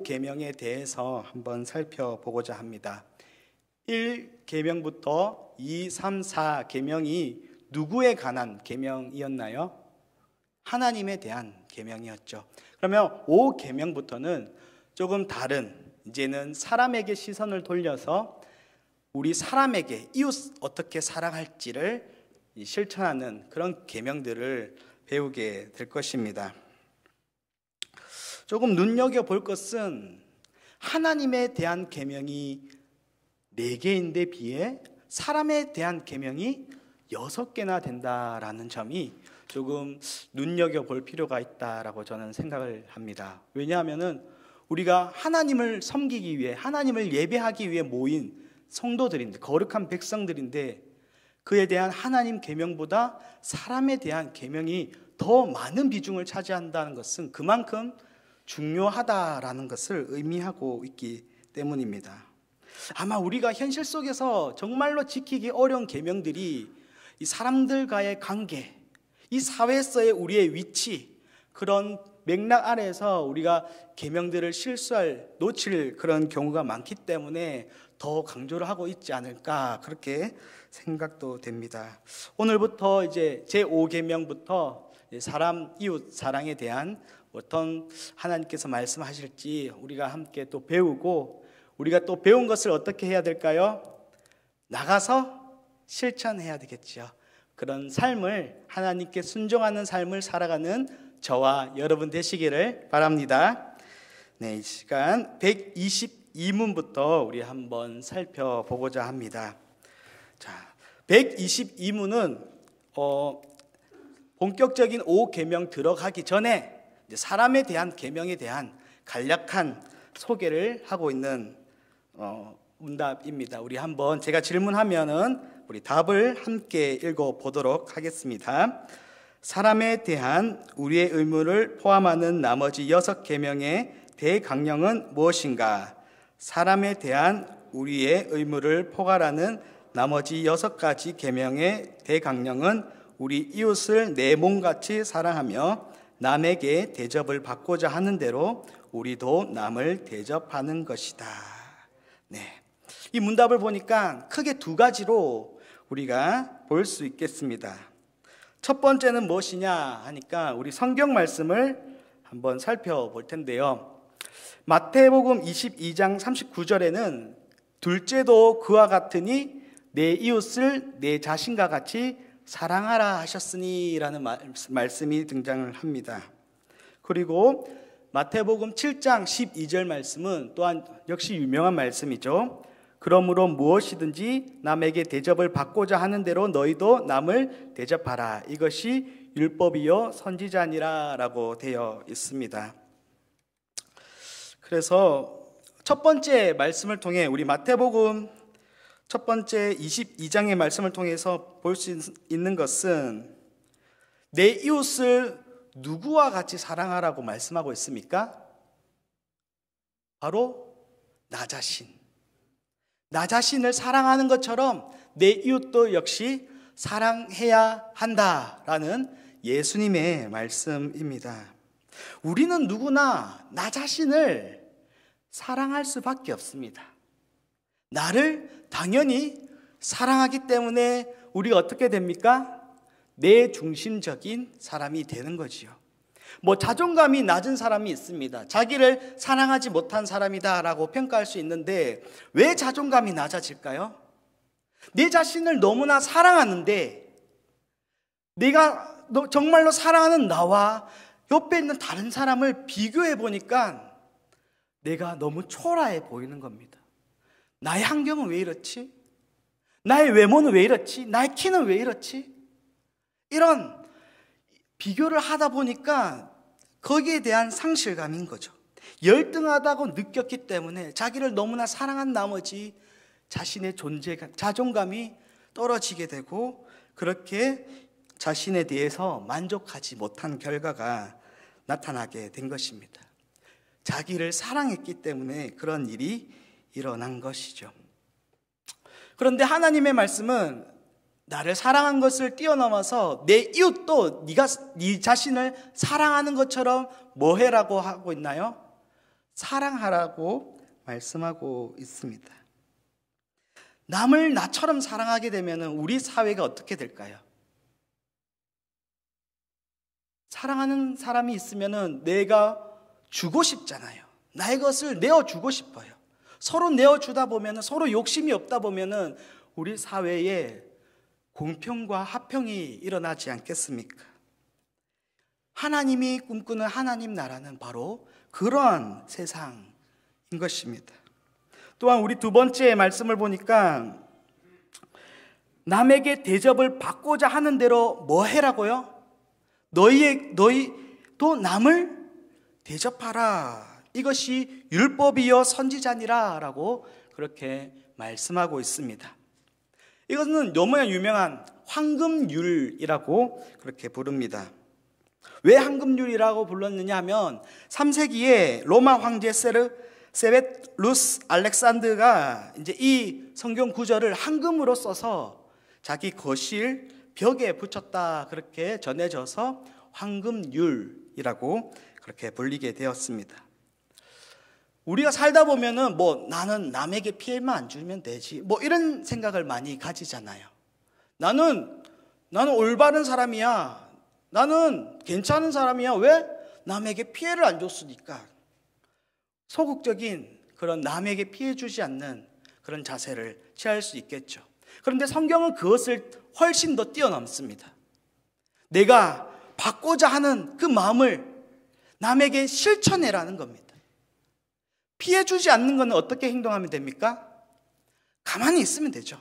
계명에 대해서 한번 살펴보고자 합니다. 1계명부터 2, 3, 4 계명이 누구에 관한 계명이었나요? 하나님에 대한 계명이었죠. 그러면 5계명부터는 조금 다른, 이제는 사람에게 시선을 돌려서 우리 사람에게 이웃 어떻게 사랑할지를 실천하는 그런 계명들을 배우게 될 것입니다. 조금 눈여겨볼 것은 하나님에 대한 계명이 4개인데 비해 사람에 대한 계명이 6개나 된다라는 점이 조금 눈여겨볼 필요가 있다라고 저는 생각을 합니다. 왜냐하면 우리가 하나님을 섬기기 위해, 하나님을 예배하기 위해 모인 성도들인데, 거룩한 백성들인데, 그에 대한 하나님 계명보다 사람에 대한 계명이 더 많은 비중을 차지한다는 것은 그만큼 중요하다라는 것을 의미하고 있기 때문입니다. 아마 우리가 현실 속에서 정말로 지키기 어려운 계명들이 이 사람들과의 관계, 이 사회에서의 우리의 위치, 그런 맥락 아래에서 우리가 계명들을 놓칠 그런 경우가 많기 때문에 더 강조를 하고 있지 않을까, 그렇게 생각도 됩니다. 오늘부터 이제 제5계명부터 사람, 이웃 사랑에 대한 어떤 하나님께서 말씀하실지 우리가 함께 또 배우고, 우리가 또 배운 것을 어떻게 해야 될까요? 나가서 실천해야 되겠죠. 그런 삶을, 하나님께 순종하는 삶을 살아가는 저와 여러분 되시기를 바랍니다. 네, 이 시간 122문부터 우리 한번 살펴보고자 합니다. 자, 122문은 본격적인 5계명 들어가기 전에 사람에 대한 계명에 대한 간략한 소개를 하고 있는 문답입니다. 우리 한번 제가 질문하면은 우리 답을 함께 읽어보도록 하겠습니다. 사람에 대한 우리의 의무를 포함하는 나머지 6계명의 대강령은 무엇인가? 사람에 대한 우리의 의무를 포괄하는 나머지 6가지 계명의 대강령은 우리 이웃을 내 몸같이 사랑하며 남에게 대접을 받고자 하는 대로 우리도 남을 대접하는 것이다. 네, 이 문답을 보니까 크게 2가지로 우리가 볼 수 있겠습니다. 첫 번째는 무엇이냐 하니까 우리 성경 말씀을 한번 살펴볼 텐데요. 마태복음 22장 39절에는 둘째도 그와 같으니 내 이웃을 내 자신과 같이 사랑하라 하셨으니 라는 말씀이 등장을 합니다. 그리고 마태복음 7장 12절 말씀은 또한 역시 유명한 말씀이죠. 그러므로 무엇이든지 남에게 대접을 받고자 하는 대로 너희도 남을 대접하라. 이것이 율법이요 선지자니라 라고 되어 있습니다. 그래서 첫 번째 말씀을 통해 우리 마태복음 첫 번째 22장의 말씀을 통해서 볼 수 있는 것은 내 이웃을 누구와 같이 사랑하라고 말씀하고 있습니까? 바로 나 자신. 나 자신을 사랑하는 것처럼 내 이웃도 역시 사랑해야 한다라는 예수님의 말씀입니다. 우리는 누구나 나 자신을 사랑할 수밖에 없습니다. 나를 당연히 사랑하기 때문에 우리가 어떻게 됩니까? 내 중심적인 사람이 되는 거지요. 자존감이 낮은 사람이 있습니다. 자기를 사랑하지 못한 사람이다라고 평가할 수 있는데 왜 자존감이 낮아질까요? 내 자신을 너무나 사랑하는데 내가 정말로 사랑하는 나와 옆에 있는 다른 사람을 비교해 보니까 내가 너무 초라해 보이는 겁니다. 나의 환경은 왜 이렇지? 나의 외모는 왜 이렇지? 나의 키는 왜 이렇지? 이런 비교를 하다 보니까 거기에 대한 상실감인 거죠. 열등하다고 느꼈기 때문에 자기를 너무나 사랑한 나머지 자신의 존재감, 자존감이 떨어지게 되고 그렇게 자신에 대해서 만족하지 못한 결과가 나타나게 된 것입니다. 자기를 사랑했기 때문에 그런 일이 일어난 것이죠. 그런데 하나님의 말씀은 나를 사랑한 것을 뛰어넘어서 내 이웃도 네가 네 자신을 사랑하는 것처럼 뭐 해라고 하고 있나요? 사랑하라고 말씀하고 있습니다. 남을 나처럼 사랑하게 되면 우리 사회가 어떻게 될까요? 사랑하는 사람이 있으면 내가 주고 싶잖아요. 나의 것을 내어주고 싶어요. 서로 내어주다 보면, 서로 욕심이 없다 보면 우리 사회에 공평과 화평이 일어나지 않겠습니까? 하나님이 꿈꾸는 하나님 나라는 바로 그러한 세상인 것입니다. 또한 우리 두 번째 말씀을 보니까 남에게 대접을 받고자 하는 대로 뭐 해라고요? 너희도 남을 대접하라. 이것이 율법이요 선지자니라 라고 그렇게 말씀하고 있습니다. 이것은 너무나 유명한 황금률이라고 그렇게 부릅니다. 왜 황금률이라고 불렀느냐 하면 3세기에 로마 황제 세베루스 알렉산드가 이제 이 성경 구절을 황금으로 써서 자기 거실 벽에 붙였다 그렇게 전해져서 황금률이라고 그렇게 불리게 되었습니다. 우리가 살다 보면은 나는 남에게 피해만 안 주면 되지 이런 생각을 많이 가지잖아요. 나는 올바른 사람이야. 나는 괜찮은 사람이야. 왜? 남에게 피해를 안 줬으니까. 소극적인 그런 남에게 피해 주지 않는 그런 자세를 취할 수 있겠죠. 그런데 성경은 그것을 훨씬 더 뛰어넘습니다. 내가 받고자 하는 그 마음을 남에게 실천해라는 겁니다. 피해 주지 않는 것은 어떻게 행동하면 됩니까? 가만히 있으면 되죠.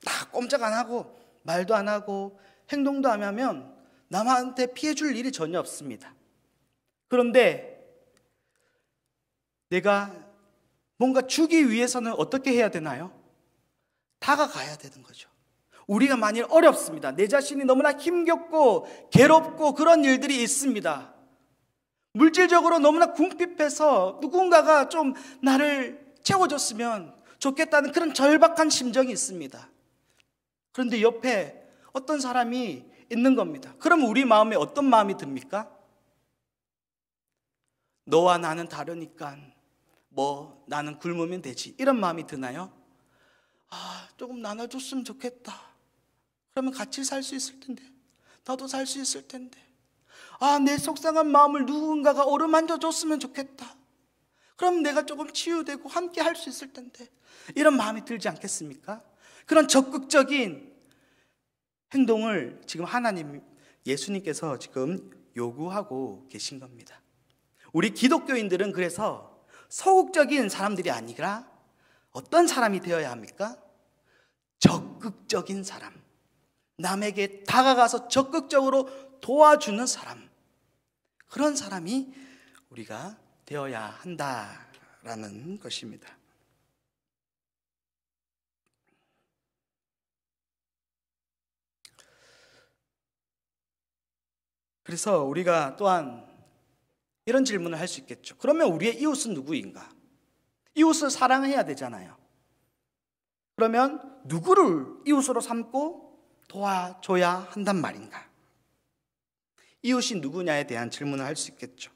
딱 꼼짝 안 하고 말도 안 하고 행동도 안 하면 남한테 피해 줄 일이 전혀 없습니다. 그런데 내가 뭔가 주기 위해서는 어떻게 해야 되나요? 다가가야 되는 거죠. 우리가 만일 어렵습니다. 내 자신이 너무나 힘겹고 괴롭고 그런 일들이 있습니다. 물질적으로 너무나 궁핍해서 누군가가 좀 나를 채워줬으면 좋겠다는 그런 절박한 심정이 있습니다. 그런데 옆에 어떤 사람이 있는 겁니다. 그럼 우리 마음에 어떤 마음이 듭니까? 너와 나는 다르니까 나는 굶으면 되지 이런 마음이 드나요? 조금 나눠줬으면 좋겠다. 그러면 같이 살 수 있을 텐데, 나도 살 수 있을 텐데, 내 속상한 마음을 누군가가 어루만져 줬으면 좋겠다. 그럼 내가 조금 치유되고 함께 할 수 있을 텐데, 이런 마음이 들지 않겠습니까? 그런 적극적인 행동을 지금 예수님께서 지금 요구하고 계신 겁니다. 우리 기독교인들은 그래서 소극적인 사람들이 아니라 어떤 사람이 되어야 합니까? 적극적인 사람, 남에게 다가가서 적극적으로 도와주는 사람, 그런 사람이 우리가 되어야 한다라는 것입니다. 그래서 우리가 또한 이런 질문을 할 수 있겠죠. 그러면 우리의 이웃은 누구인가? 이웃을 사랑해야 되잖아요. 그러면 누구를 이웃으로 삼고 도와줘야 한단 말인가? 이웃이 누구냐에 대한 질문을 할 수 있겠죠.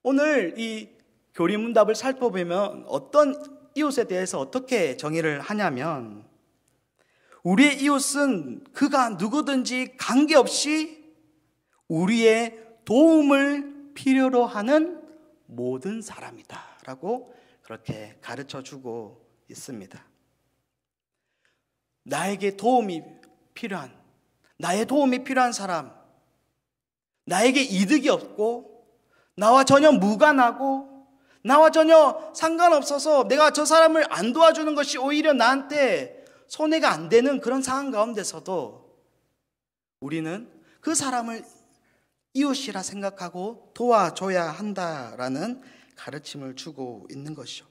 오늘 이 교리문답을 살펴보면 어떤 이웃에 대해서 어떻게 정의를 하냐면, 우리의 이웃은 그가 누구든지 관계없이 우리의 도움을 필요로 하는 모든 사람이다 라고 그렇게 가르쳐주고 있습니다. 나의 도움이 필요한 사람, 나에게 이득이 없고 나와 전혀 무관하고 나와 전혀 상관없어서 내가 저 사람을 안 도와주는 것이 오히려 나한테 손해가 안 되는 그런 상황 가운데서도 우리는 그 사람을 이웃이라 생각하고 도와줘야 한다라는 가르침을 주고 있는 것이죠.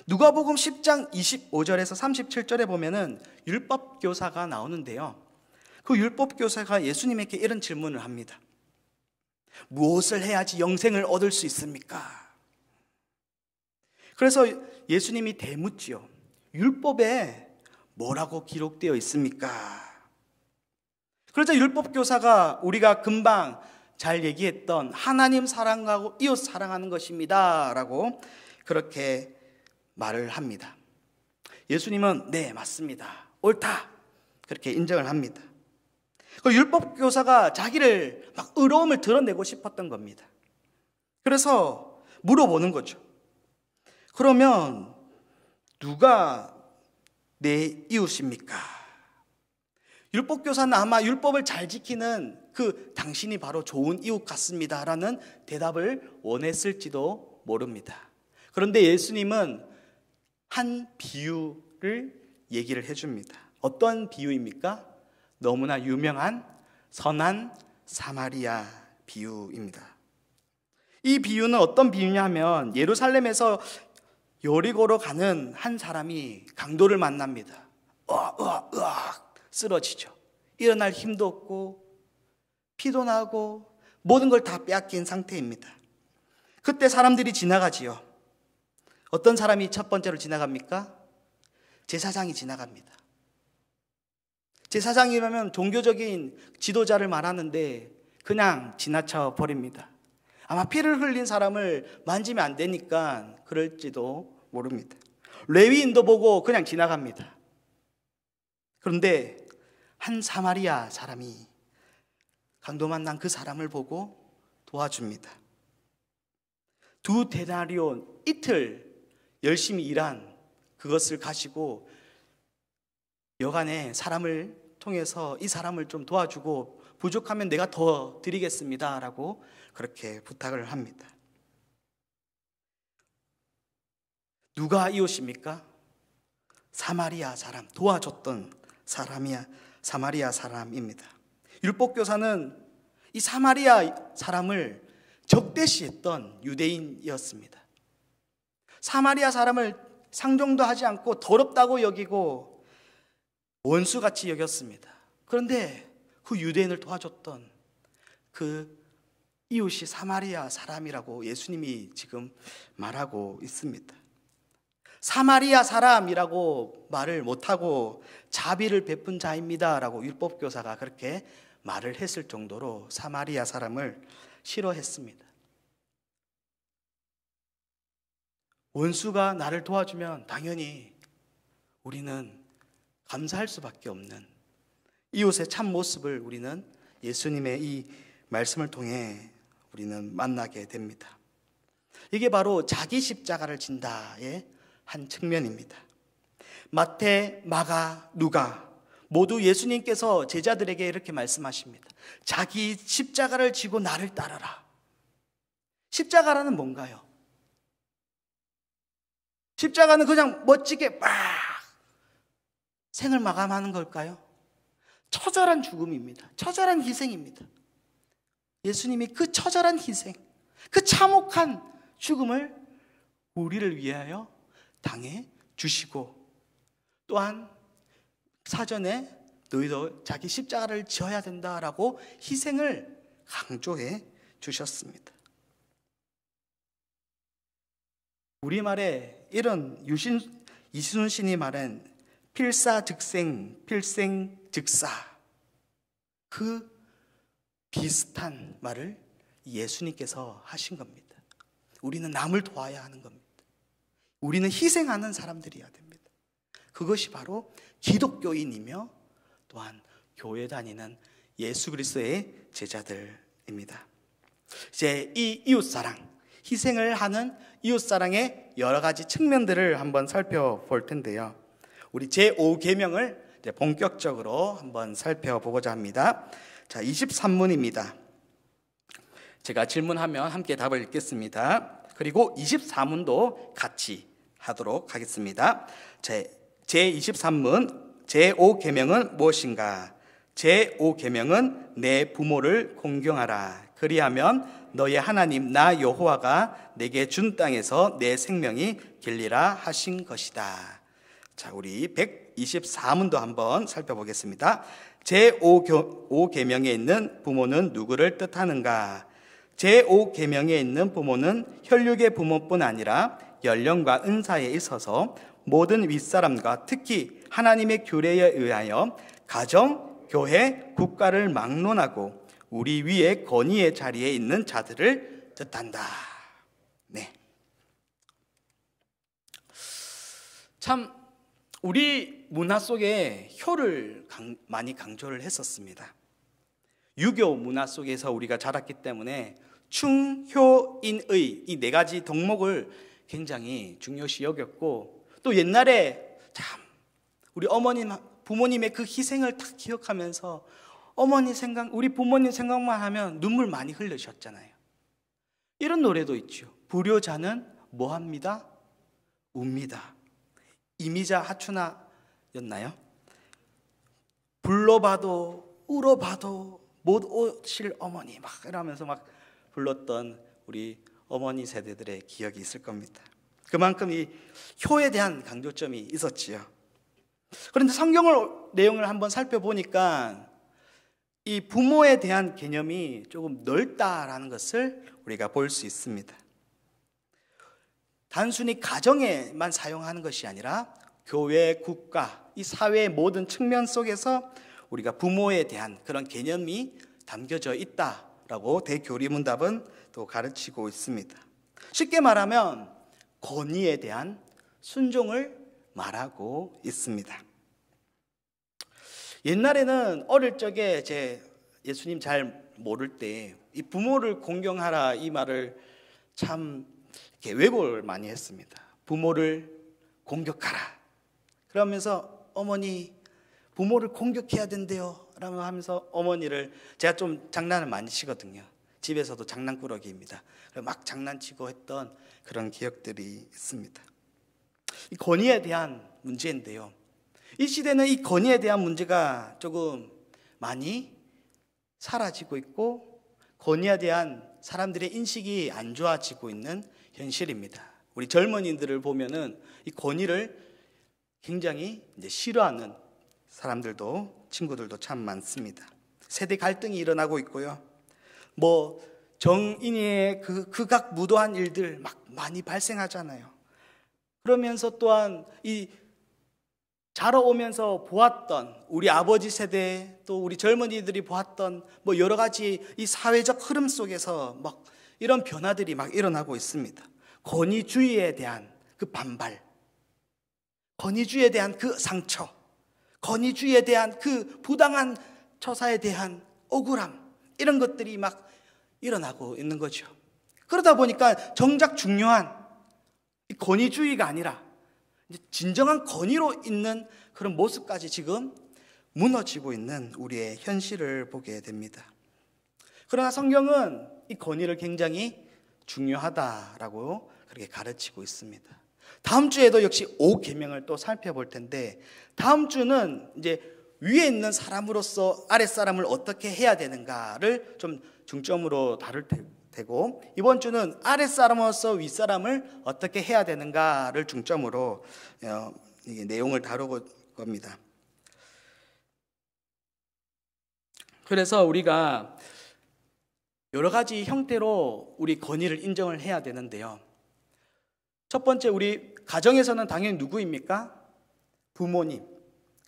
누가복음 10장 25절에서 37절에 보면은 율법교사가 나오는데요. 그 율법교사가 예수님에게 이런 질문을 합니다. 무엇을 해야지 영생을 얻을 수 있습니까? 그래서 예수님이 대묻지요. 율법에 뭐라고 기록되어 있습니까? 그러자 율법교사가 우리가 금방 잘 얘기했던 하나님 사랑하고 이웃 사랑하는 것입니다 라고 그렇게 말을 합니다. 예수님은 네 맞습니다, 옳다, 그렇게 인정을 합니다. 그 율법교사가 자기를 막 의로움을 드러내고 싶었던 겁니다. 그래서 물어보는 거죠. 그러면 누가 내 이웃입니까? 율법교사는 아마 율법을 잘 지키는 당신이 바로 좋은 이웃 같습니다 라는 대답을 원했을지도 모릅니다. 그런데 예수님은 한 비유를 얘기를 해줍니다. 어떤 비유입니까? 너무나 유명한 선한 사마리아 비유입니다. 이 비유는 어떤 비유냐 하면 예루살렘에서 여리고로 가는 한 사람이 강도를 만납니다. 쓰러지죠. 일어날 힘도 없고 피도 나고 모든 걸 다 빼앗긴 상태입니다. 그때 사람들이 지나가지요. 어떤 사람이 첫 번째로 지나갑니까? 제사장이 지나갑니다. 제사장이라면 종교적인 지도자를 말하는데 그냥 지나쳐 버립니다. 아마 피를 흘린 사람을 만지면 안 되니까 그럴지도 모릅니다. 레위인도 보고 그냥 지나갑니다. 그런데 한 사마리아 사람이 강도 만난 그 사람을 보고 도와줍니다. 2데나리온, 이틀 열심히 일한 그것을 가지고 여간에 사람을 통해서 이 사람을 좀 도와주고 부족하면 내가 더 드리겠습니다 라고 그렇게 부탁을 합니다. 누가 이웃입니까? 사마리아 사람, 도와줬던 사마리아 사람입니다. 율법교사는 이 사마리아 사람을 적대시했던 유대인이었습니다. 사마리아 사람을 상종도 하지 않고 더럽다고 여기고 원수같이 여겼습니다. 그런데 그 유대인을 도와줬던 그 이웃이 사마리아 사람이라고 예수님이 지금 말하고 있습니다. 사마리아 사람이라고 말을 못하고 자비를 베푼 자입니다 라고 율법교사가 그렇게 말을 했을 정도로 사마리아 사람을 싫어했습니다. 원수가 나를 도와주면 당연히 우리는 감사할 수밖에 없는 이웃의 참 모습을 우리는 예수님의 이 말씀을 통해 우리는 만나게 됩니다. 이게 바로 자기 십자가를 진다의 한 측면입니다. 마태, 마가, 누가 모두 예수님께서 제자들에게 이렇게 말씀하십니다. 자기 십자가를 지고 나를 따르라. 십자가라는 뭔가요? 십자가는 그냥 멋지게 막 생을 마감하는 걸까요? 처절한 죽음입니다. 처절한 희생입니다. 예수님이 그 처절한 희생, 그 참혹한 죽음을 우리를 위하여 당해 주시고 또한 사전에 너희도 자기 십자가를 지어야 된다라고 희생을 강조해 주셨습니다. 우리말에 이런 이순신이 말한 필사즉생, 필생즉사 그 비슷한 말을 예수님께서 하신 겁니다. 우리는 남을 도와야 하는 겁니다. 우리는 희생하는 사람들이어야 됩니다. 그것이 바로 기독교인이며 또한 교회 다니는 예수 그리스도의 제자들입니다. 이제 이 이웃사랑, 희생을 하는 이웃사랑의 여러 가지 측면들을 한번 살펴볼 텐데요. 우리 제5계명을 이제 본격적으로 한번 살펴보고자 합니다. 자, 23문입니다. 제가 질문하면 함께 답을 읽겠습니다. 그리고 24문도 같이 하도록 하겠습니다. 제23문 제5계명은 무엇인가? 제5계명은 내 부모를 공경하라. 그리하면 너의 하나님 나 여호와가 내게 준 땅에서 내 생명이 길리라 하신 것이다. 자, 우리 124문도 한번 살펴보겠습니다. 제5계명에 있는 부모는 누구를 뜻하는가? 제5계명에 있는 부모는 혈육의 부모뿐 아니라 연령과 은사에 있어서 모든 윗사람과 특히 하나님의 규례에 의하여 가정, 교회, 국가를 막론하고 우리 위에 권위의 자리에 있는 자들을 뜻한다. 네. 참 우리 문화 속에 효를 많이 강조를 했었습니다. 유교 문화 속에서 우리가 자랐기 때문에 충효인의 이 네 가지 덕목을 굉장히 중요시 여겼고, 또 옛날에 참 우리 어머님, 부모님의 그 희생을 딱 기억하면서 우리 부모님 생각만 하면 눈물 많이 흘리셨잖아요. 이런 노래도 있죠. 불효자는 뭐합니다? 웁니다. 이미자 하춘아였나요? 불러봐도 울어봐도 못 오실 어머니, 막 이러면서 막 불렀던 우리 어머니 세대들의 기억이 있을 겁니다. 그만큼 이 효에 대한 강조점이 있었지요. 그런데 내용을 한번 살펴보니까 이 부모에 대한 개념이 조금 넓다라는 것을 우리가 볼 수 있습니다. 단순히 가정에만 사용하는 것이 아니라 교회, 국가, 이 사회의 모든 측면 속에서 우리가 부모에 대한 그런 개념이 담겨져 있다라고 대교리문답은 또 가르치고 있습니다. 쉽게 말하면 권위에 대한 순종을 말하고 있습니다. 옛날에는 어릴 적에 예수님 잘 모를 때 이 부모를 공경하라 이 말을 참 이렇게 왜곡을 많이 했습니다. 부모를 공격하라. 그러면서 어머니 부모를 공격해야 된대요 라고 하면서 어머니를, 제가 좀 장난을 많이 치거든요. 집에서도 장난꾸러기입니다. 막 장난치고 했던 그런 기억들이 있습니다. 이 권위에 대한 문제인데요, 이 시대는 이 권위에 대한 문제가 조금 많이 사라지고 있고 권위에 대한 사람들의 인식이 안 좋아지고 있는 현실입니다. 우리 젊은이들을 보면은 이 권위를 굉장히 싫어하는 사람들도, 친구들도 참 많습니다. 세대 갈등이 일어나고 있고요. 정인의 극악무도한 일들 막 많이 발생하잖아요. 그러면서 또한 이 자라오면서 보았던 우리 아버지 세대, 또 우리 젊은이들이 보았던 여러 가지 이 사회적 흐름 속에서 막 이런 변화들이 막 일어나고 있습니다. 권위주의에 대한 그 반발, 권위주의에 대한 그 상처, 권위주의에 대한 그 부당한 처사에 대한 억울함, 이런 것들이 막 일어나고 있는 거죠. 그러다 보니까 정작 중요한 권위주의가 아니라 진정한 권위로 있는 그런 모습까지 지금 무너지고 있는 우리의 현실을 보게 됩니다. 그러나 성경은 이 권위를 굉장히 중요하다라고 그렇게 가르치고 있습니다. 다음 주에도 역시 5계명을 또 살펴볼 텐데, 다음 주는 이제 위에 있는 사람으로서 아랫사람을 어떻게 해야 되는가를 좀 중점으로 다룰 되고, 이번 주는 아랫사람으로서 윗사람을 어떻게 해야 되는가를 중점으로 내용을 다루고 겁니다. 그래서 우리가 여러 가지 형태로 우리 권위를 인정을 해야 되는데요, 첫 번째, 우리 가정에서는 당연히 누구입니까? 부모님,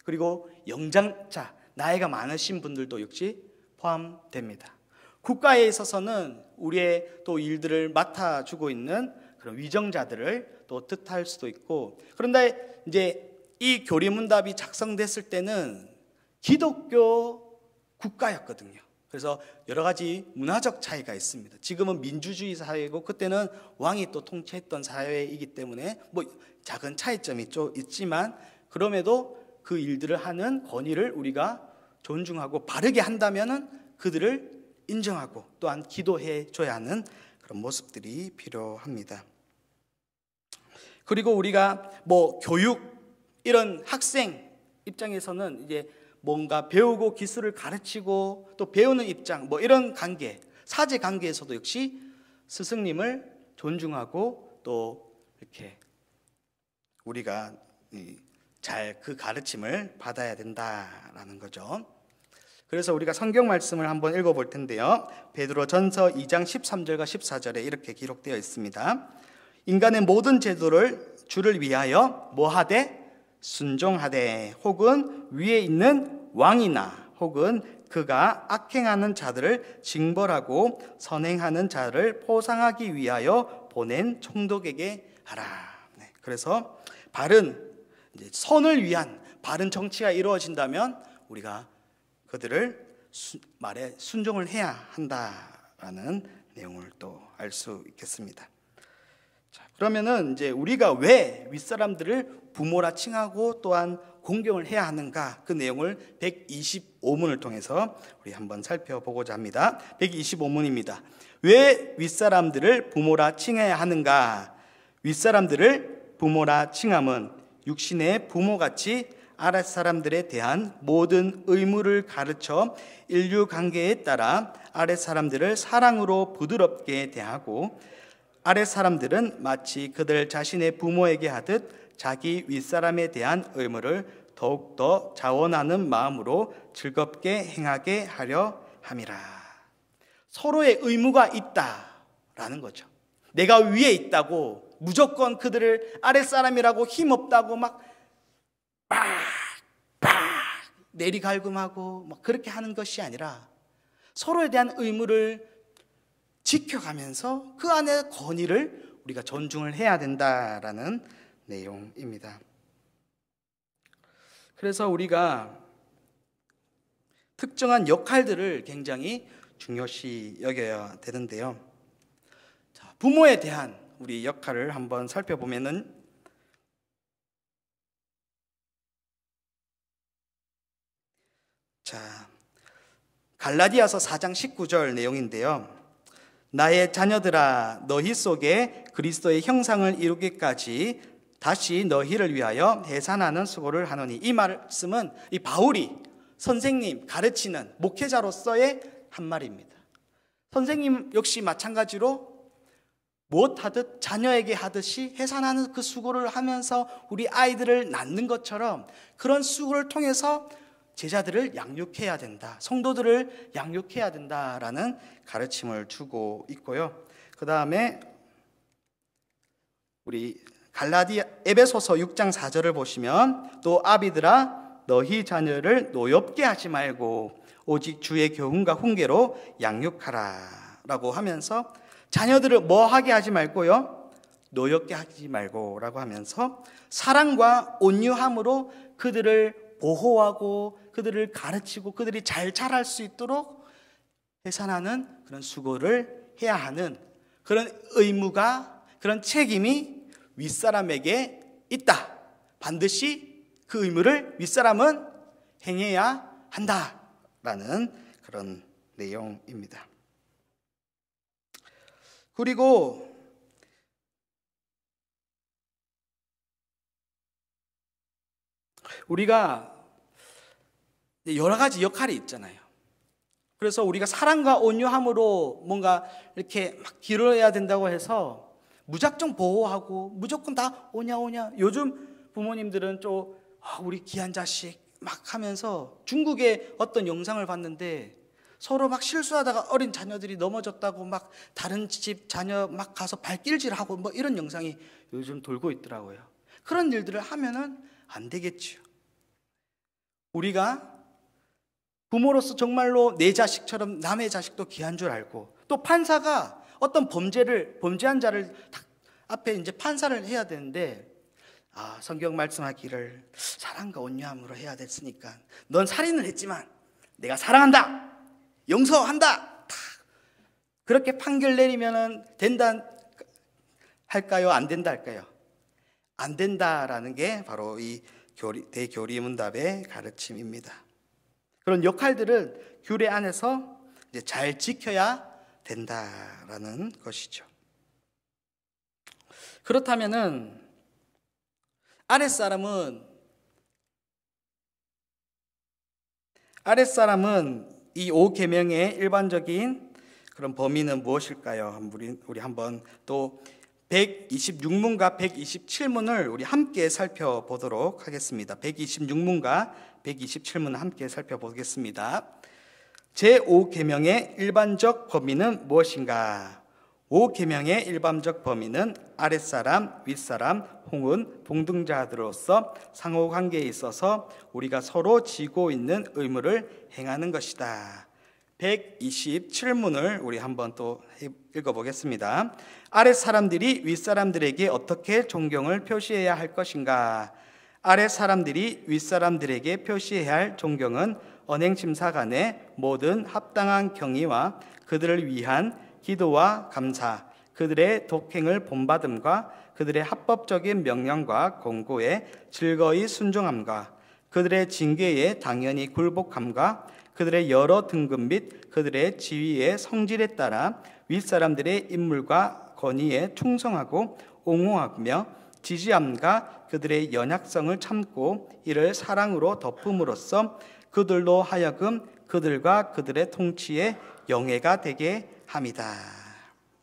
그리고 영장자, 나이가 많으신 분들도 역시 포함됩니다. 국가에 있어서는 우리의 또 일들을 맡아주고 있는 그런 위정자들을 또 뜻할 수도 있고, 그런데 이제 이 교리문답이 작성됐을 때는 기독교 국가였거든요. 그래서 여러 가지 문화적 차이가 있습니다. 지금은 민주주의 사회이고 그때는 왕이 또 통치했던 사회이기 때문에 작은 차이점이 좀 있지만, 그럼에도 그 일들을 하는 권위를 우리가 존중하고 바르게 한다면은 그들을 인정하고 또한 기도해 줘야 하는 그런 모습들이 필요합니다. 그리고 우리가 교육, 이런 학생 입장에서는 이제 뭔가 배우고 기술을 가르치고 또 배우는 입장, 이런 관계, 사제 관계에서도 역시 스승님을 존중하고 또 이렇게 우리가 잘 그 가르침을 받아야 된다라는 거죠. 그래서 우리가 성경 말씀을 한번 읽어볼 텐데요, 베드로전서 2장 13절과 14절에 이렇게 기록되어 있습니다. 인간의 모든 제도를 주를 위하여 뭐하되? 순종하되, 혹은 위에 있는 왕이나 혹은 그가 악행하는 자들을 징벌하고 선행하는 자를 포상하기 위하여 보낸 총독에게 하라. 그래서 바른 선을 위한 바른 정치가 이루어진다면 우리가 그들을 말에 순종을 해야 한다라는 내용을 또 알 수 있겠습니다. 자, 그러면은 이제 우리가 왜 윗사람들을 부모라 칭하고 또한 공경을 해야 하는가, 그 내용을 125문을 통해서 우리 한번 살펴보고자 합니다. 125문입니다. 왜 윗사람들을 부모라 칭해야 하는가? 윗사람들을 부모라 칭함은 육신의 부모같이 아랫사람들에 대한 모든 의무를 가르쳐 인류관계에 따라 아랫사람들을 사랑으로 부드럽게 대하고, 아랫사람들은 마치 그들 자신의 부모에게 하듯 자기 윗사람에 대한 의무를 더욱더 자원하는 마음으로 즐겁게 행하게 하려 함이라. 서로의 의무가 있다라는 거죠. 내가 위에 있다고 무조건 그들을 아랫사람이라고 힘없다고 막 내리갈굼하고 막 그렇게 하는 것이 아니라 서로에 대한 의무를 지켜가면서 그 안에 권위를 우리가 존중을 해야 된다라는 내용입니다. 그래서 우리가 특정한 역할들을 굉장히 중요시 여겨야 되는데요. 자, 부모에 대한 우리 역할을 한번 살펴보면은, 자, 갈라디아서 4장 19절 내용인데요. 나의 자녀들아, 너희 속에 그리스도의 형상을 이루기까지 다시 너희를 위하여 해산하는 수고를 하노니. 이 말씀은 이 바울이 선생님, 가르치는 목회자로서의 한 말입니다. 선생님 역시 마찬가지로 무엇하듯 자녀에게 하듯이 해산하는 그 수고를 하면서 우리 아이들을 낳는 것처럼 그런 수고를 통해서 제자들을 양육해야 된다, 성도들을 양육해야 된다라는 가르침을 주고 있고요. 그 다음에 우리 에베소서 6장 4절을 보시면, 또 아비들아 너희 자녀를 노엽게 하지 말고 오직 주의 교훈과 훈계로 양육하라 라고 하면서, 자녀들을 뭐 하게 하지 말고요, 노엽게 하지 말고 라고 하면서 사랑과 온유함으로 그들을 보호하고 그들을 가르치고 그들이 잘 자랄 수 있도록 해산하는 그런 수고를 해야 하는 그런 의무가, 그런 책임이 윗사람에게 있다. 반드시 그 의무를 윗사람은 행해야 한다라는 그런 내용입니다. 그리고 우리가 여러 가지 역할이 있잖아요. 그래서 우리가 사랑과 온유함으로 뭔가 이렇게 막 기르어야 된다고 해서 무작정 보호하고 무조건 다 오냐. 요즘 부모님들은 좀 우리 귀한 자식 막 하면서, 중국의 어떤 영상을 봤는데 서로 막 실수하다가 어린 자녀들이 넘어졌다고 막 다른 집 자녀 막 가서 발길질하고 뭐 이런 영상이 요즘 돌고 있더라고요. 그런 일들을 하면은 안 되겠죠. 우리가 부모로서 정말로 내 자식처럼 남의 자식도 귀한 줄 알고, 또 판사가 어떤 범죄한 자를 앞에 이제 판사를 해야 되는데, 성경 말씀하기를 사랑과 온유함으로 해야 됐으니까 넌 살인을 했지만 내가 사랑한다, 용서한다, 그렇게 판결 내리면은 된다 할까요? 안 된다 할까요? 안 된다라는 게 바로 이 대교리문답의 가르침입니다. 그런 역할들을 규례 안에서 이제 잘 지켜야 된다라는 것이죠. 그렇다면은 아랫사람은 이 5계명의 일반적인 그런 범위는 무엇일까요? 우리 한번 또 126문과 127문을 우리 함께 살펴보도록 하겠습니다. 126문과 127문 함께 살펴보겠습니다. 제5계명의 일반적 범위는 무엇인가? 5계명의 일반적 범위는 아랫사람, 윗사람, 혹은 동등자들로서 상호관계에 있어서 우리가 서로 지고 있는 의무를 행하는 것이다. 127문을 우리 한번 또 읽어보겠습니다. 아랫 사람들이 윗사람들에게 어떻게 존경을 표시해야 할 것인가? 아랫 사람들이 윗사람들에게 표시해야 할 존경은 언행심사 간의 모든 합당한 경의와 그들을 위한 기도와 감사, 그들의 독행을 본받음과 그들의 합법적인 명령과 권고에 즐거이 순종함과 그들의 징계에 당연히 굴복함과 그들의 여러 등급 및 그들의 지위의 성질에 따라 윗사람들의 인물과 권위에 충성하고 옹호하며 지지함과 그들의 연약성을 참고 이를 사랑으로 덮음으로써 그들로 하여금 그들과 그들의 통치에 영예가 되게 함이다.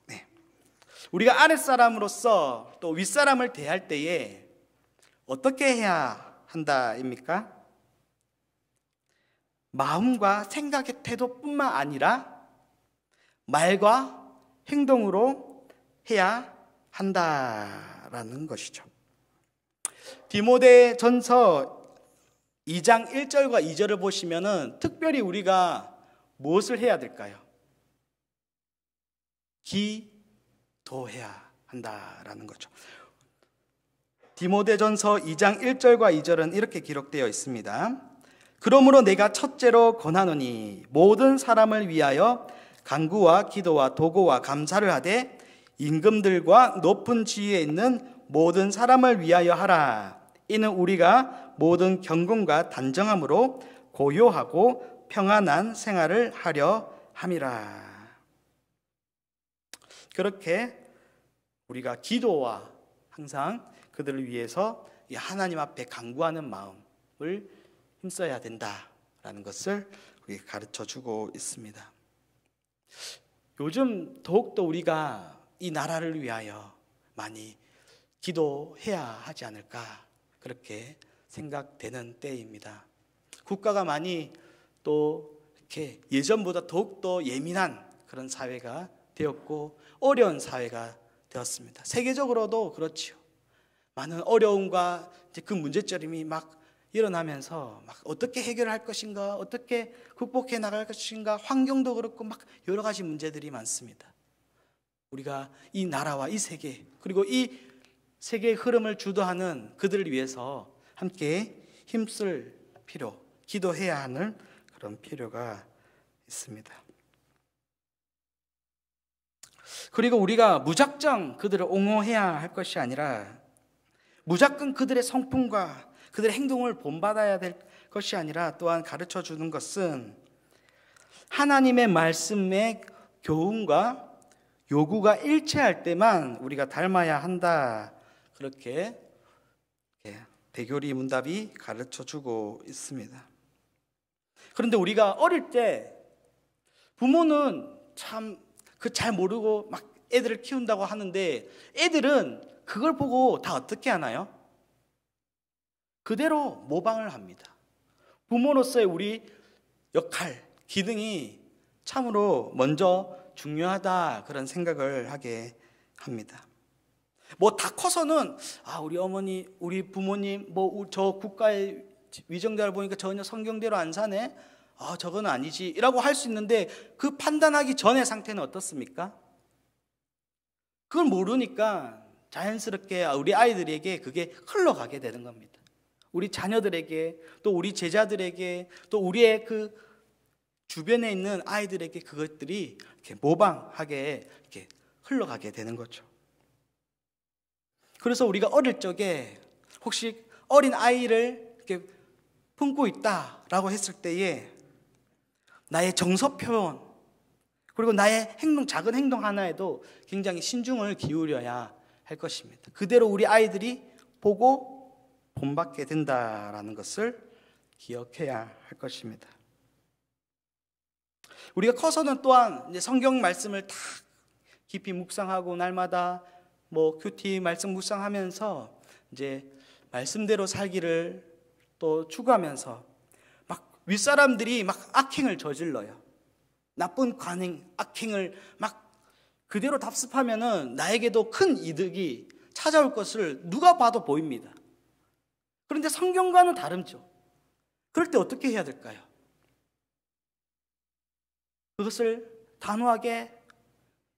네. 우리가 아랫사람으로서 또 윗사람을 대할 때에 어떻게 해야 한다입니까? 마음과 생각의 태도뿐만 아니라 말과 행동으로 해야 한다라는 것이죠. 디모데전서 2장 1절과 2절을 보시면은 특별히 우리가 무엇을 해야 될까요? 기도해야 한다라는 거죠. 디모데전서 2장 1절과 2절은 이렇게 기록되어 있습니다. 그러므로 내가 첫째로 권하노니 모든 사람을 위하여 간구와 기도와 도고와 감사를 하되 임금들과 높은 지위에 있는 모든 사람을 위하여 하라. 이는 우리가 모든 경건과 단정함으로 고요하고 평안한 생활을 하려 함이라. 그렇게 우리가 기도와 항상 그들을 위해서 하나님 앞에 간구하는 마음을 힘써야 된다라는 것을 우리에게 가르쳐주고 있습니다. 요즘 더욱더 우리가 이 나라를 위하여 많이 기도해야 하지 않을까 그렇게 생각되는 때입니다. 국가가 많이 또 이렇게 예전보다 더욱더 예민한 그런 사회가 되었고 어려운 사회가 되었습니다. 세계적으로도 그렇지요. 많은 어려움과 이제 그 문제점이 막 일어나면서 막 어떻게 해결할 것인가, 어떻게 극복해 나갈 것인가, 환경도 그렇고 막 여러 가지 문제들이 많습니다. 우리가 이 나라와 이 세계 그리고 이 세계의 흐름을 주도하는 그들을 위해서 함께 힘쓸 필요, 기도해야 하는 그런 필요가 있습니다. 그리고 우리가 무작정 그들을 옹호해야 할 것이 아니라 무작정 그들의 성품과 그들의 행동을 본받아야 될 것이 아니라 또한 가르쳐 주는 것은 하나님의 말씀의 교훈과 요구가 일치할 때만 우리가 닮아야 한다. 그렇게 대교리 문답이 가르쳐 주고 있습니다. 그런데 우리가 어릴 때 부모는 참 그 잘 모르고 막 애들을 키운다고 하는데 애들은 그걸 보고 다 어떻게 하나요? 그대로 모방을 합니다. 부모로서의 우리 역할, 기능이 참으로 먼저 중요하다 그런 생각을 하게 합니다. 뭐 다 커서는 우리 어머니, 우리 부모님, 뭐 저 국가의 위정자를 보니까 전혀 성경대로 안 사네. 저건 아니지 라고 할 수 있는데 그 판단하기 전의 상태는 어떻습니까? 그걸 모르니까 자연스럽게 우리 아이들에게 그게 흘러가게 되는 겁니다. 우리 자녀들에게 또 우리 제자들에게 또 우리의 그 주변에 있는 아이들에게 그것들이 이렇게 모방하게 이렇게 흘러가게 되는 거죠. 그래서 우리가 어릴 적에 혹시 어린 아이를 이렇게 품고 있다라고 했을 때에 나의 정서 표현 그리고 나의 행동, 작은 행동 하나에도 굉장히 신중을 기울여야 할 것입니다. 그대로 우리 아이들이 보고 본받게 된다라는 것을 기억해야 할 것입니다. 우리가 커서는 또한 이제 성경 말씀을 다 깊이 묵상하고 날마다 뭐 큐티 말씀 묵상하면서 이제 말씀대로 살기를 또 추구하면서 막 윗사람들이 막 악행을 저질러요. 나쁜 관행, 악행을 막 그대로 답습하면은 나에게도 큰 이득이 찾아올 것을 누가 봐도 보입니다. 그런데 성경과는 다르죠. 그럴 때 어떻게 해야 될까요? 그것을 단호하게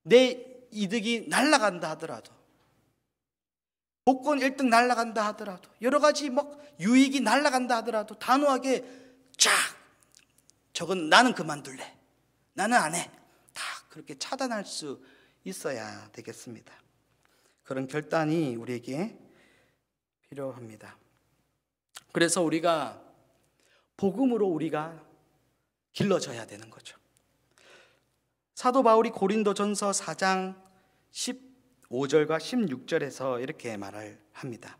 내 이득이 날아간다 하더라도, 복권 1등 날아간다 하더라도, 여러 가지 유익이 날아간다 하더라도 단호하게 쫙, 저건 나는 그만둘래, 나는 안 해, 다 그렇게 차단할 수 있어야 되겠습니다. 그런 결단이 우리에게 필요합니다. 그래서 우리가 복음으로 우리가 길러져야 되는 거죠. 사도 바울이 고린도전서 4장 15절과 16절에서 이렇게 말을 합니다.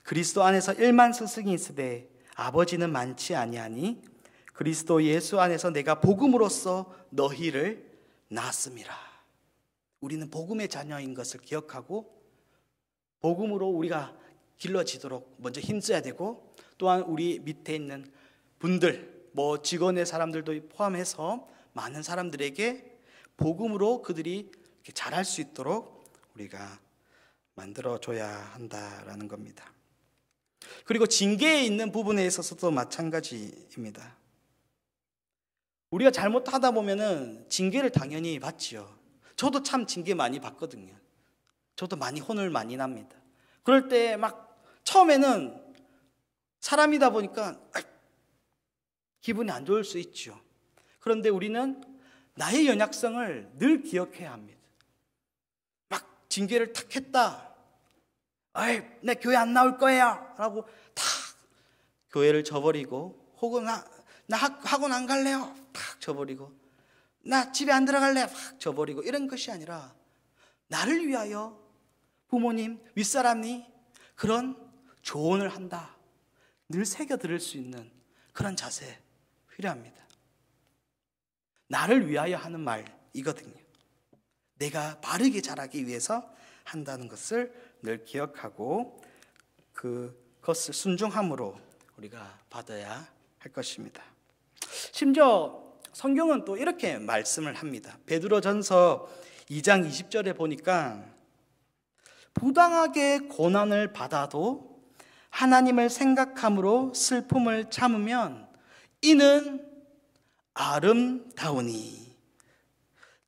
그리스도 안에서 1만 스승이 있으되 아버지는 많지 아니하니 그리스도 예수 안에서 내가 복음으로써 너희를 낳았음이라. 우리는 복음의 자녀인 것을 기억하고 복음으로 우리가 길러지도록 먼저 힘써야 되고, 또한 우리 밑에 있는 분들, 직원의 사람들도 포함해서 많은 사람들에게 복음으로 그들이 잘할 수 있도록 우리가 만들어줘야 한다라는 겁니다. 그리고 징계에 있는 부분에 있어서도 마찬가지입니다. 우리가 잘못하다 보면은 징계를 당연히 받지요. 저도 참 징계 많이 받거든요. 저도 많이 혼을 많이 납니다. 그럴 때 처음에는 사람이다 보니까 기분이 안 좋을 수 있죠. 그런데 우리는 나의 연약성을 늘 기억해야 합니다. 징계를 탁 했다, 내 교회 안 나올 거예요 라고 탁 교회를 저버리고, 혹은 나 학원 안 갈래요 탁 저버리고, 나 집에 안 들어갈래요 탁 저버리고, 이런 것이 아니라 나를 위하여 부모님, 윗사람이 그런 조언을 한다, 늘 새겨 들을 수 있는 그런 자세 필요합니다. 나를 위하여 하는 말이거든요. 내가 바르게 자라기 위해서 한다는 것을 늘 기억하고 그것을 순종함으로 우리가 받아야 할 것입니다. 심지어 성경은 또 이렇게 말씀을 합니다. 베드로전서 2장 20절에 보니까 부당하게 고난을 받아도 하나님을 생각함으로 슬픔을 참으면 이는 아름다우니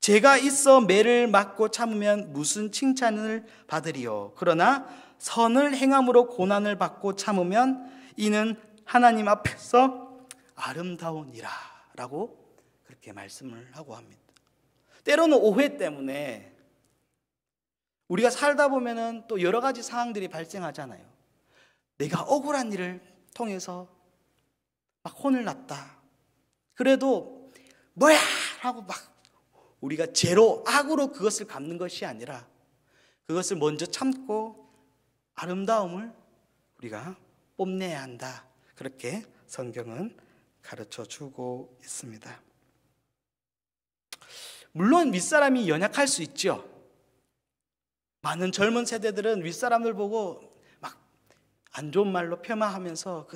죄가 있어 매를 맞고 참으면 무슨 칭찬을 받으리요. 그러나 선을 행함으로 고난을 받고 참으면 이는 하나님 앞에서 아름다우니라 라고 그렇게 말씀을 하고 합니다. 때로는 오해 때문에 우리가 살다 보면은 또 여러 가지 상황들이 발생하잖아요. 내가 억울한 일을 통해서 혼을 났다. 그래도 뭐야 하고 우리가 죄로, 악으로 그것을 갚는 것이 아니라 그것을 먼저 참고 아름다움을 우리가 뽐내야 한다. 그렇게 성경은 가르쳐 주고 있습니다. 물론 윗사람이 연약할 수 있죠. 많은 젊은 세대들은 윗사람들 보고 안 좋은 말로 폄하하면서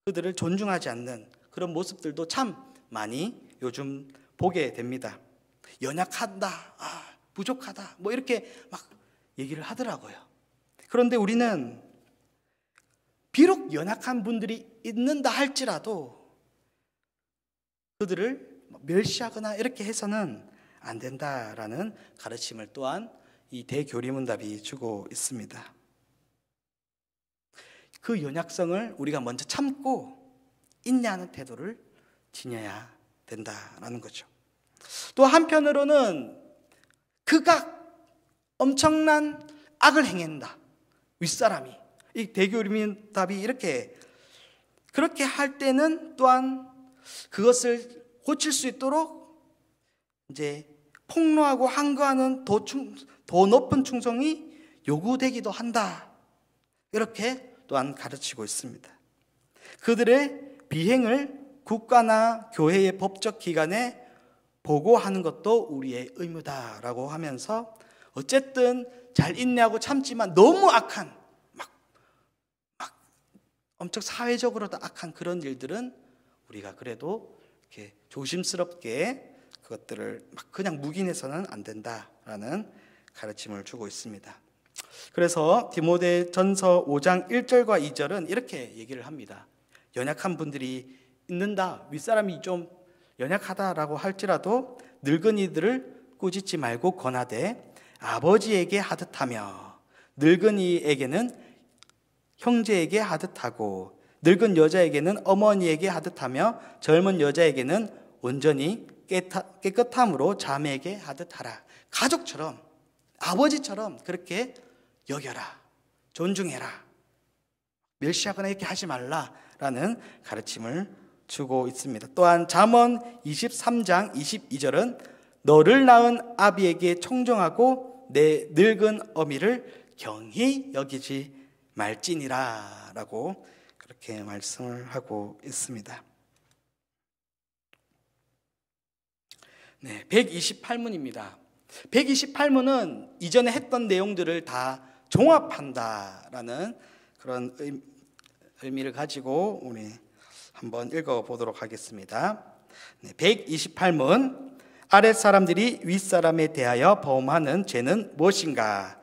그들을 존중하지 않는 그런 모습들도 참 많이 요즘 보게 됩니다. 연약하다, 부족하다, 이렇게 얘기를 하더라고요. 그런데 우리는 비록 연약한 분들이 있는다 할지라도 그들을 멸시하거나 이렇게 해서는 안 된다라는 가르침을 또한 이 대교리문답이 주고 있습니다. 그 연약성을 우리가 먼저 참고 인내하는 태도를 지녀야 된다라는 거죠. 또 한편으로는 그가 엄청난 악을 행한다, 윗사람이. 이 대교리문답이 그렇게 할 때는 또한 그것을 고칠 수 있도록 이제 폭로하고 항거하는 더 높은 충성이 요구되기도 한다. 이렇게 또한 가르치고 있습니다. 그들의 비행을 국가나 교회의 법적 기관에 보고하는 것도 우리의 의무다라고 하면서 어쨌든 잘 인내하고 참지만 너무 악한 엄청 사회적으로도 악한 그런 일들은 우리가 그래도 이렇게 조심스럽게 그것들을 그냥 묵인해서는 안 된다라는 가르침을 주고 있습니다. 그래서 디모데전서 5장 1절과 2절은 이렇게 얘기를 합니다. 연약한 분들이 있는다, 윗사람이 좀 연약하다라고 할지라도 늙은이들을 꾸짖지 말고 권하되 아버지에게 하듯하며 늙은이에게는 형제에게 하듯하고 늙은 여자에게는 어머니에게 하듯하며 젊은 여자에게는 온전히 깨끗함으로 자매에게 하듯하라. 가족처럼 아버지처럼 그렇게 여겨라, 존중해라, 멸시하거나 이렇게 하지 말라라는 가르침을 주고 있습니다. 또한 잠언 23장 22절은 너를 낳은 아비에게 청정하고 내 늙은 어미를 경히 여기지 말지니라 라고 그렇게 말씀을 하고 있습니다. 네, 128문입니다. 128문은 이전에 했던 내용들을 다 종합한다라는 그런 의미를 가지고 우리 한번 읽어보도록 하겠습니다. 네, 128문. 아랫사람들이 윗사람에 대하여 범하는 죄는 무엇인가?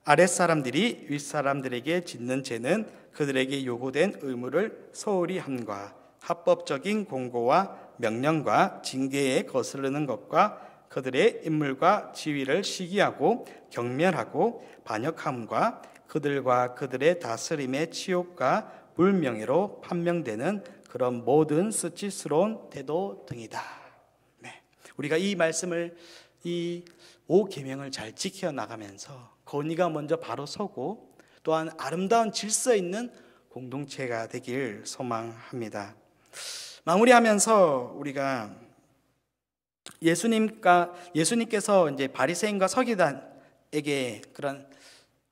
아랫사람들이 윗사람들에게 짓는 죄는 그들에게 요구된 의무를 소홀히 함과 합법적인 공고와 명령과 징계에 거스르는 것과 그들의 인물과 지위를 시기하고 경멸하고 반역함과 그들과 그들의 다스림의 치욕과 불명예로 판명되는 그런 모든 수치스러운 태도 등이다. 네, 우리가 이 말씀을, 이 5계명을 잘 지켜나가면서 건의가 먼저 바로 서고 또한 아름다운 질서 있는 공동체가 되길 소망합니다. 마무리하면서 우리가 예수님께서 이제 바리새인과 서기관에게 그런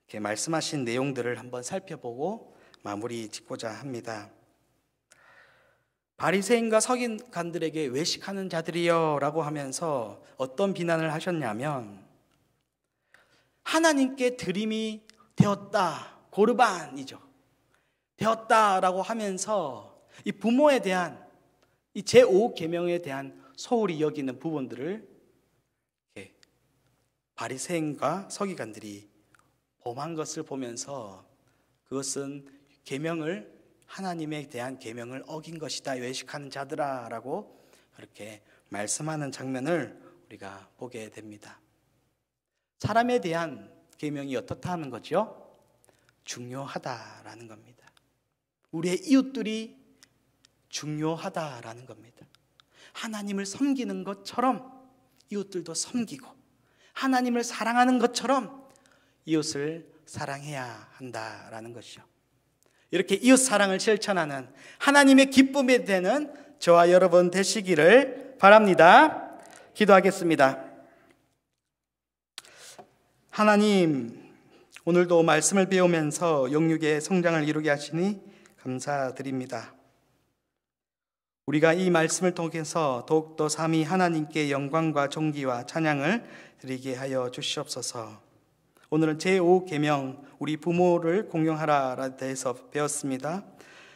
이렇게 말씀하신 내용들을 한번 살펴보고 마무리 짓고자 합니다. 바리새인과 서기관들에게 외식하는 자들이여라고 하면서 어떤 비난을 하셨냐면 하나님께 드림이 되었다, 고르반이죠. 되었다라고 하면서 이 부모에 대한 이 제5계명에 대한 소홀히 여기는 부분들을 바리새인과 서기관들이 범한 것을 보면서 그것은 계명을, 하나님에 대한 계명을 어긴 것이다, 외식하는 자들아라고 그렇게 말씀하는 장면을 우리가 보게 됩니다. 사람에 대한 계명이 어떻다는 거죠? 중요하다라는 겁니다. 우리의 이웃들이 중요하다라는 겁니다. 하나님을 섬기는 것처럼 이웃들도 섬기고 하나님을 사랑하는 것처럼 이웃을 사랑해야 한다라는 것이죠. 이렇게 이웃 사랑을 실천하는 하나님의 기쁨이 되는 저와 여러분 되시기를 바랍니다. 기도하겠습니다. 하나님, 오늘도 말씀을 배우면서 영육의 성장을 이루게 하시니 감사드립니다. 우리가 이 말씀을 통해서 더욱더 삼위 하나님께 영광과 존귀와 찬양을 드리게 하여 주시옵소서. 오늘은 제5계명 우리 부모를 공경하라에 대해서 배웠습니다.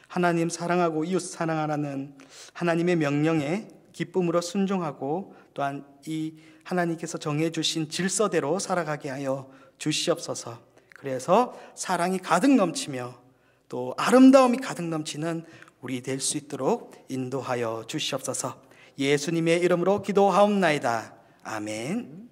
하나님 사랑하고 이웃 사랑하라는 하나님의 명령에 기쁨으로 순종하고 또한 이 하나님께서 정해주신 질서대로 살아가게 하여 주시옵소서. 그래서 사랑이 가득 넘치며 또 아름다움이 가득 넘치는 우리 될 수 있도록 인도하여 주시옵소서. 예수님의 이름으로 기도하옵나이다. 아멘.